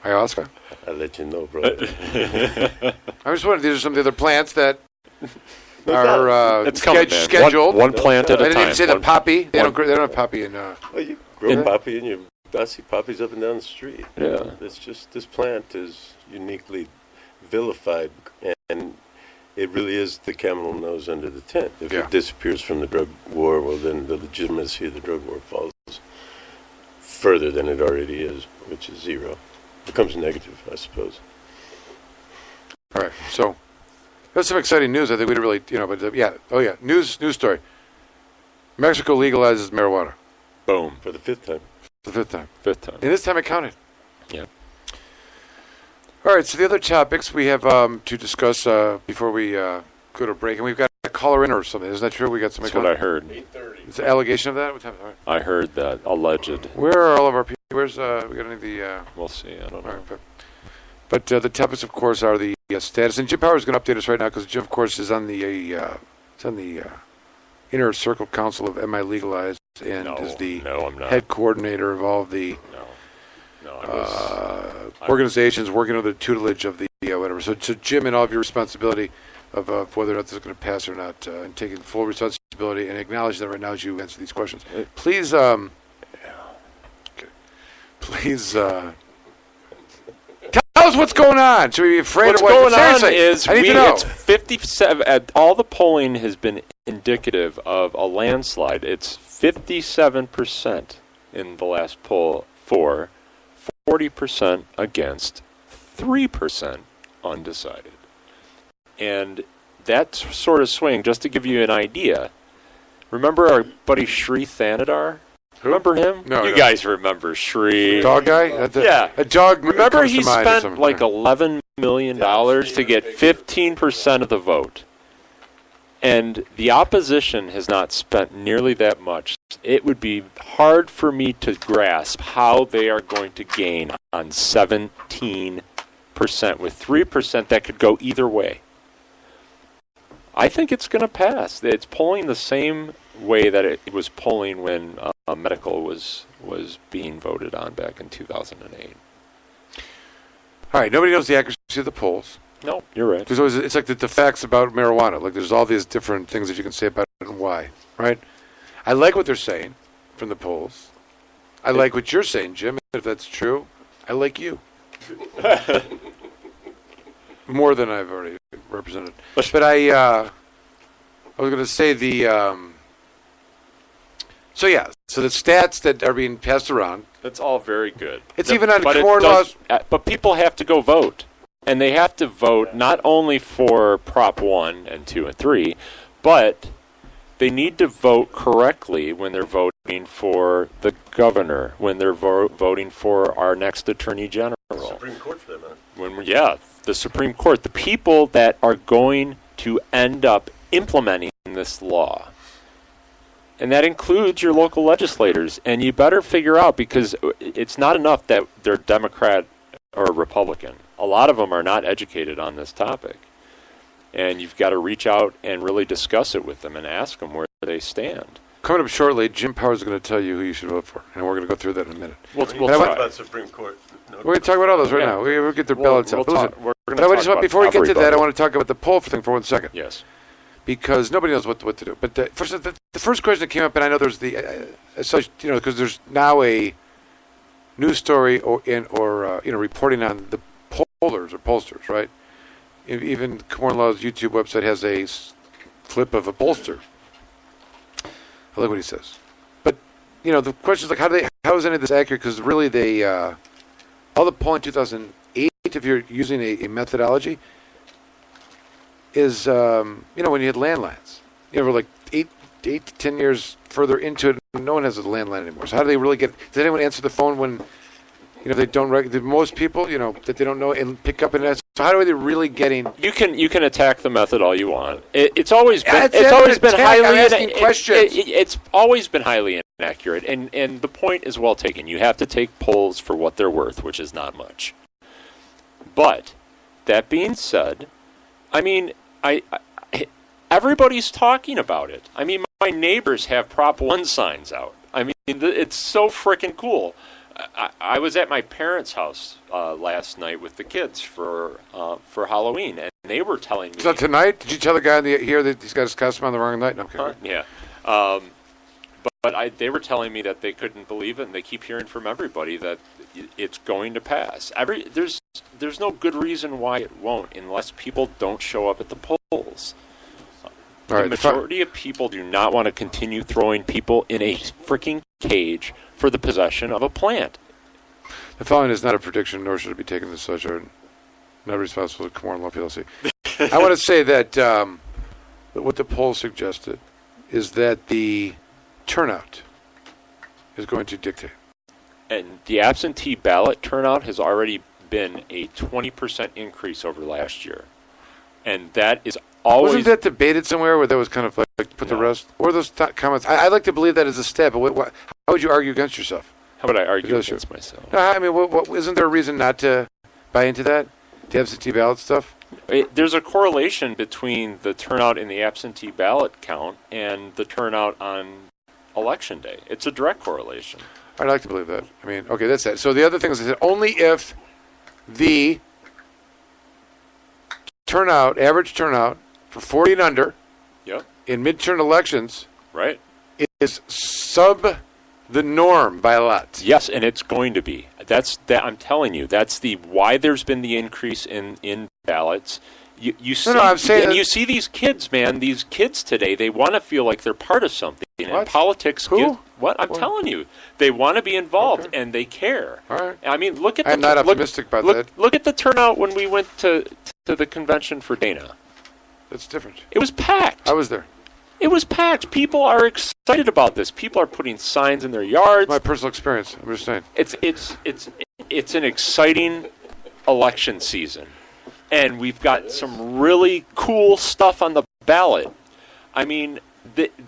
Ayahuasca? I'll let you know, bro. I just wondering, these are some of the other plants that are scheduled. One plant at a time. I didn't even say the poppy. They don't have poppy in... Well, you grow poppy and I see poppies up and down the street. Yeah. It's just, this plant is uniquely vilified, and it really is the camel nose under the tent. If it disappears from the drug war, well, then the legitimacy of the drug war falls further than it already is, which is zero. Becomes negative, I suppose. All right, so that's some exciting news. I think we'd really, but news story. Mexico legalizes marijuana. Boom. For the fifth time. Fifth time. And this time it counted. Yeah. All right, so the other topics we have to discuss before we go to break, and we've got a caller in or something. Isn't that true? We got somebody. That's what I heard. 8:30. Is the allegation of that? What time? All right. I heard that alleged. Where are all of our people? Where's we got any of the? We'll see. I don't know. Right, but the topics, of course, are the status. And Jim Power is going to update us right now because Jim, of course, is on the Inner Circle Council of Am I Legalized and is the head coordinator of all of the organizations working under the tutelage of the whatever. So Jim, in all of your responsibility of whether or not this is going to pass or not, and taking full responsibility and acknowledge that right now as you answer these questions. Please, tell us what's going on. Should we be afraid of what? What's going on is I need to know. It's 57. All the polling has been indicative of a landslide. It's 57% in the last poll for, 40% against, 3% undecided. And that sort of swing, just to give you an idea, remember our buddy Sri Thanadar? Remember him? No. You guys remember Sri. Dog guy? A dog. Remember he spent like $11 million to get 15% of the vote. And the opposition has not spent nearly that much. It would be hard for me to grasp how they are going to gain on 17%. With 3%, that could go either way. I think it's going to pass. It's polling the same way that it was polling when medical was being voted on back in 2008. All right, nobody knows the accuracy of the polls. No, you're right. There's always, it's like the facts about marijuana. Like there's all these different things that you can say about it and why, right? I like what they're saying from the polls. I like what you're saying, Jim. If that's true, I like you. More than I've already represented. But I was going to say so the stats that are being passed around. That's all very good. It's even on corn laws. But people have to go vote. And they have to vote not only for Prop 1 and 2 and 3, but they need to vote correctly when they're voting for the governor, when they're voting for our next attorney general. The Supreme Court for that matter. The Supreme Court. The people that are going to end up implementing this law. And that includes your local legislators. And you better figure out, because it's not enough that they're Democrat or Republican. A lot of them are not educated on this topic. And you've got to reach out and really discuss it with them and ask them where they stand. Coming up shortly, Jim Power is going to tell you who you should vote for. And we're going to go through that in a minute. We'll talk about Supreme Court. We're going to talk about all those right now. We'll get their ballots out. Before we get to that, I want to talk about the poll thing for 1 second. Yes. Because nobody knows what to do. But the first question that came up, and I know there's because there's now a news story reporting on the pollers or pollsters, right? Even Corn Law's YouTube website has a clip of a pollster. I like what he says. But, the question is like, how is any of this accurate? Because really all the polling in 2008, if you're using a methodology, is, when you had landlines. We're like 8 to 10 years further into it, no one has a landline anymore. So how do they really does anyone answer the phone when, they don't most people, that they don't know and pick up and answer? So how are they really getting? You can attack the method all you want. It's always been highly it's always been highly inaccurate, and the point is well taken. You have to take polls for what they're worth, which is not much. But that being said, everybody's talking about it. My neighbors have Prop 1 signs out. It's so freaking cool. I was at my parents' house last night with the kids for Halloween, and they were telling me. So tonight, did you tell the guy here that he's got his costume on the wrong night? No, okay. Yeah. But they were telling me that they couldn't believe it, and they keep hearing from everybody that it's going to pass. There's no good reason why it won't, unless people don't show up at the polls. The majority of people do not want to continue throwing people in a freaking cage for the possession of a plant. The following is not a prediction, nor should it be taken as such, or not responsible to Comorn Law PLC. I want to say that what the poll suggested is that the turnout is going to dictate. And the absentee ballot turnout has already been a 20% increase over last year. And that is always... Wasn't that debated somewhere where that was kind of like put to rest? Or those comments? I like to believe that as a stat, but how would you argue against yourself? How would I argue against myself? No, I mean, isn't there a reason not to buy into that? The absentee ballot stuff? There's a correlation between the turnout in the absentee ballot count and the turnout on Election Day. It's a direct correlation. I'd like to believe that. I mean, okay, that's that. So the other thing is that only if the turnout, average turnout for 40 and under in midterm elections is sub the norm by a lot. Yes, and it's going to be. I'm telling you, that's why there's been the increase in ballots. You see these kids, man. These kids today, they want to feel like they're part of something. What? And politics. Who? I'm telling you, they want to be involved and they care. All right. I mean, look at. I'm not optimistic about that. Look at the turnout when we went to the convention for Dana. That's different. It was packed. I was there. It was packed. People are excited about this. People are putting signs in their yards. My personal experience. I'm just saying. It's an exciting election season. And we've got some really cool stuff on the ballot. I mean,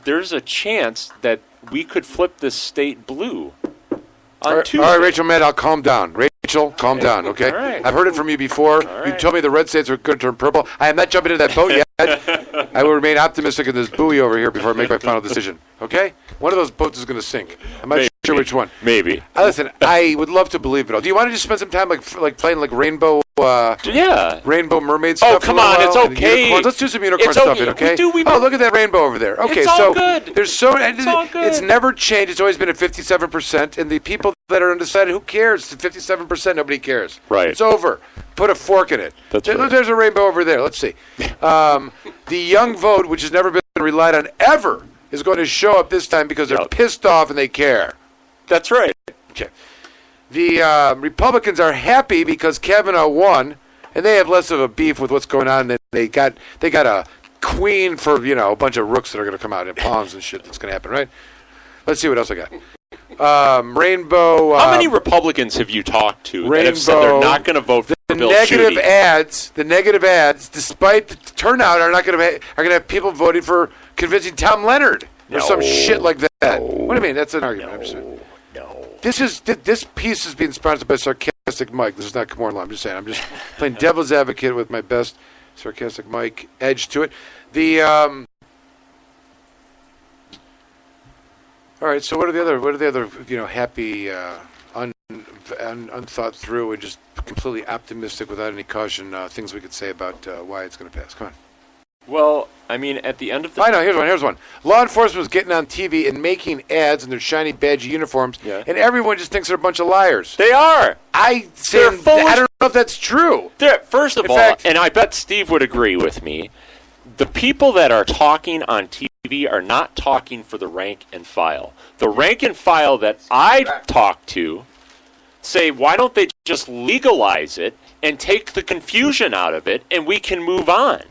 there's a chance that we could flip this state blue on Tuesday. All right, Rachel Maddow, calm down. Rachel, calm down, okay? All right. I've heard it from you before. You told me the red states are going to turn purple. I am not jumping into that boat yet. I will remain optimistic in this buoy over here before I make my final decision, okay? One of those boats is going to sink. I'm not sure which one. Maybe. Listen, I would love to believe it all. Do you want to just spend some time like playing like rainbow rainbow mermaid stuff? Oh, come on, it's okay. Let's do some unicorn stuff, okay? Look at that rainbow over there. Okay, it's all good. There's it's never changed. It's always been at 57%, and the people that are undecided, who cares? It's 57%. Nobody cares. Right. It's over. Put a fork in it. There's a rainbow over there. Let's see. The young vote, which has never been relied on ever, is going to show up this time because they're pissed off and they care. That's right. Okay. The Republicans are happy because Kavanaugh won, and they have less of a beef with what's going on. Than they got a queen for a bunch of rooks that are going to come out in pawns and shit that's going to happen, right? Let's see what else I got. Rainbow. How many Republicans have you talked to that have said they're not going to vote for Bill Schuette? The negative ads, despite the turnout, are going to have people voting for convincing Tom Leonard or some shit like that. What do you mean? That's an argument. This piece is being sponsored by Sarcastic Mike. This is not Comorn Law. I'm just saying. I'm just playing devil's advocate with my best Sarcastic Mike edge to it. All right. So what are the other happy, unthought through and just completely optimistic without any caution things we could say about why it's going to pass? Come on. Well, I mean, at the end of the... I know, here's one. Law enforcement was getting on TV and making ads in their shiny badgy uniforms, and everyone just thinks they're a bunch of liars. They are! I don't know if that's true. First of all, and I bet Steve would agree with me, the people that are talking on TV are not talking for the rank and file. The rank and file that I talk to say, why don't they just legalize it and take the confusion out of it, and we can move on?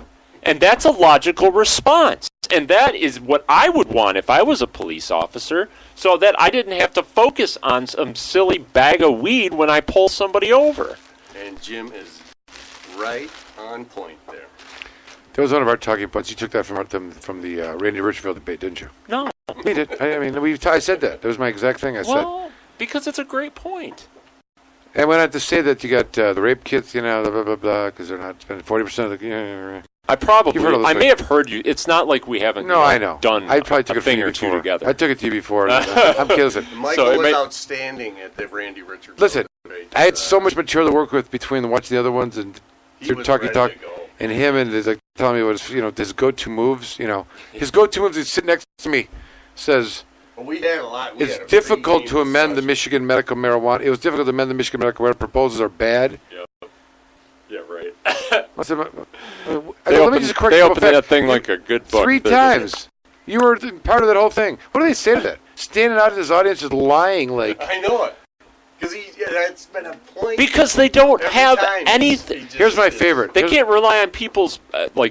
And that's a logical response. And that is what I would want if I was a police officer, so that I didn't have to focus on some silly bag of weed when I pull somebody over. And Jim is right on point there. That was one of our talking points. You took that from the Randy Richfield debate, didn't you? No. We did. I said that. That was my exact thing I said. Well, because it's a great point. And I went on to say that you got the rape kits, blah, blah, blah, blah, because they're not spending 40% of the... I probably. You've heard of this I may have heard you. It's not like we haven't. No, I know. Done. I probably took a it thing to you or two before. together. I took it to you before. I'm kidding. Michael was outstanding at the Randy Richards. Listen, I had so much material to work with between watching the other ones and was talk, ready to go. and him, and he's like telling me what his go-to moves. His go-to moves. He's sitting next to me. Says. Well, we had a lot. We had It's a difficult great to amend the discussion. Michigan medical marijuana. It was difficult to amend the Michigan medical marijuana. Proposals are bad. Yeah, right. I said, They let me just correct they you. opened that thing like a good book. 3 times. You were part of that whole thing. What do they say to that? Standing out in his audience just lying like. I know it. Because that's been a point. Because they don't Every have time anything. he just Here's my is- favorite. They can't rely on people's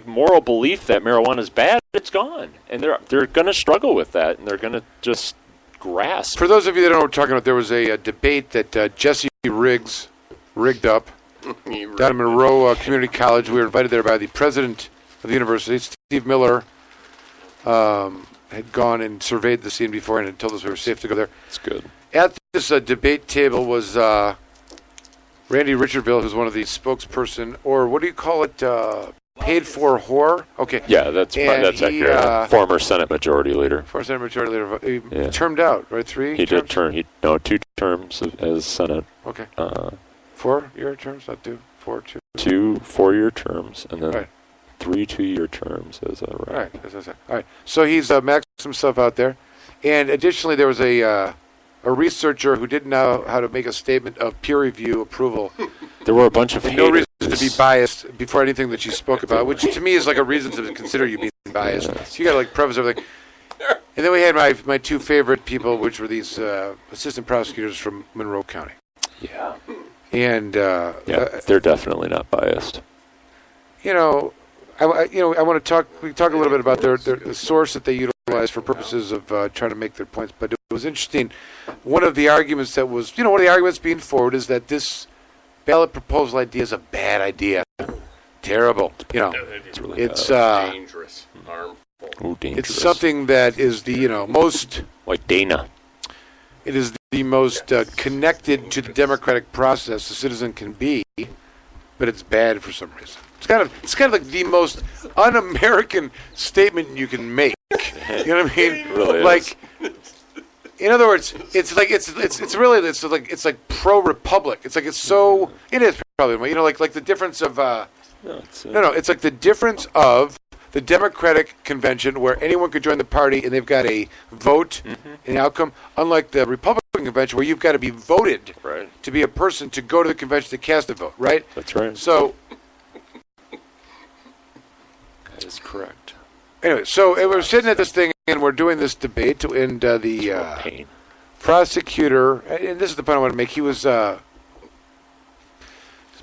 moral belief that marijuana is bad. It's gone, and they're going to struggle with that, and they're going to just grasp. For those of you that don't know what we're talking about, there was a debate that Jesse Riggs rigged up down at Monroe Community College. We were invited there by the president of the university, Steve Miller. Had gone and surveyed the scene before and had told us we were safe to go there. It's good. At this debate table was Randy Richardville, who's one of the spokesperson, or what do you call it, paid for whore? Okay. Yeah, that's And accurate. Former Senate Majority Leader. Former Senate Majority Leader. He Yeah. termed out, right? 3 He terms? did term. 2 terms as Senate. Okay. 4-year terms, not 2. 4, 2. 2 4-year terms, and then Right. 3 2-year terms as a All right. As I said. All right. So he's maxed himself out there. And additionally, there was a researcher who didn't know how to make a statement of peer review approval. There were a bunch of And no haters. reason to be biased before anything that you spoke about, which to me is like a reason to consider you being biased. Yes. So you got to like preface everything. And then we had my 2 favorite people, which were these assistant prosecutors from Monroe County. Yeah. And They're definitely not biased. I want to talk. We talk a little bit about the source that they utilize for purposes of trying to make their points. But it was interesting. One of the arguments that was, one of the arguments being forward is that this ballot proposal idea is a bad idea. Terrible. It's really It's dangerous, harmful. Ooh, dangerous. it's something that is the most. like Dana. It is the most connected to the democratic process a citizen can be, but it's bad for some reason. It's kind of like the most un-American statement you can make. You know what I mean? It really is. Like, in other words, it's like pro-republic. It's like it is probably like the difference of it's like the difference of the Democratic convention where anyone could join the party and they've got a vote and outcome, unlike the Republican convention where you've got to be voted to be a person to go to the convention to cast a vote, right? That's right. So That is correct. anyway, we're sitting at this thing and we're doing this debate, and the Pain. prosecutor, and this is the point I want to make, he was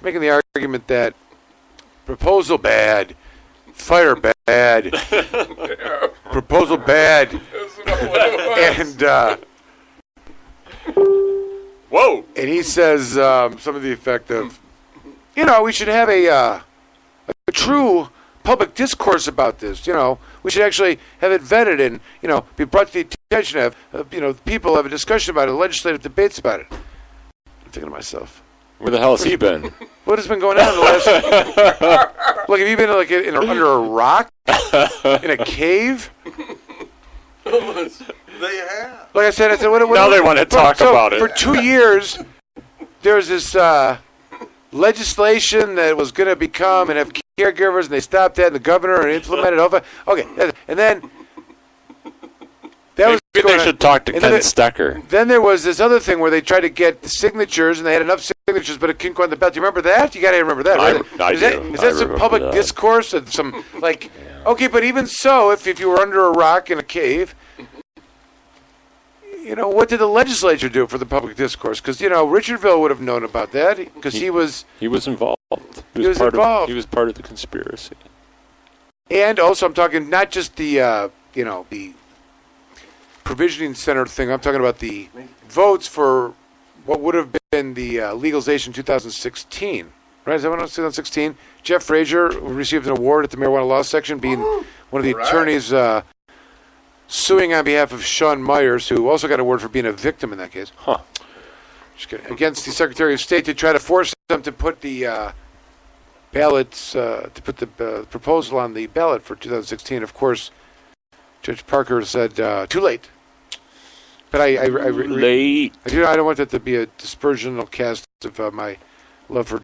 making the argument that proposal bad, fire bad, proposal bad, and Whoa! and he says some of the effect of, we should have a true public discourse about this. We should actually have it vetted and, be brought to the attention of, people have a discussion about it, legislative debates about it. I'm thinking to myself, Where the hell has he been? what has been going on in the last? Look, have you been under a rock, in a cave? They have. Like I said, what Now they want to talk about it. For 2 years, there was this legislation that was going to become and have caregivers, and they stopped that, and the governor implemented it. Okay, and then that was Maybe going they on. should talk to And Ken then Stecker. Then there was this other thing where they tried to get the signatures, and they had enough signatures, but it couldn't go on the ballot. Do you remember that? You got to remember that, right? I is do. Is I that some remember public that. discourse and some Okay, but even so, if you were under a rock in a cave, what did the legislature do for the public discourse? Because Richardville would have known about that because he was involved. He was involved. He was part of the conspiracy. And also, I'm talking not just the the provisioning center thing. I'm talking about the votes for what would have been the legalization 2016. Right? Is that what it was, 2016? Jeff Frazier received an award at the marijuana law section, being one of the attorneys suing on behalf of Sean Myers, who also got an award for being a victim in that case. Huh. Just kidding. Against the Secretary of State to try to force them to put the ballots to put the proposal on the ballot for 2016. Of course, Judge Parker said too late. But I late. I don't want that to be a dispersional cast of my love for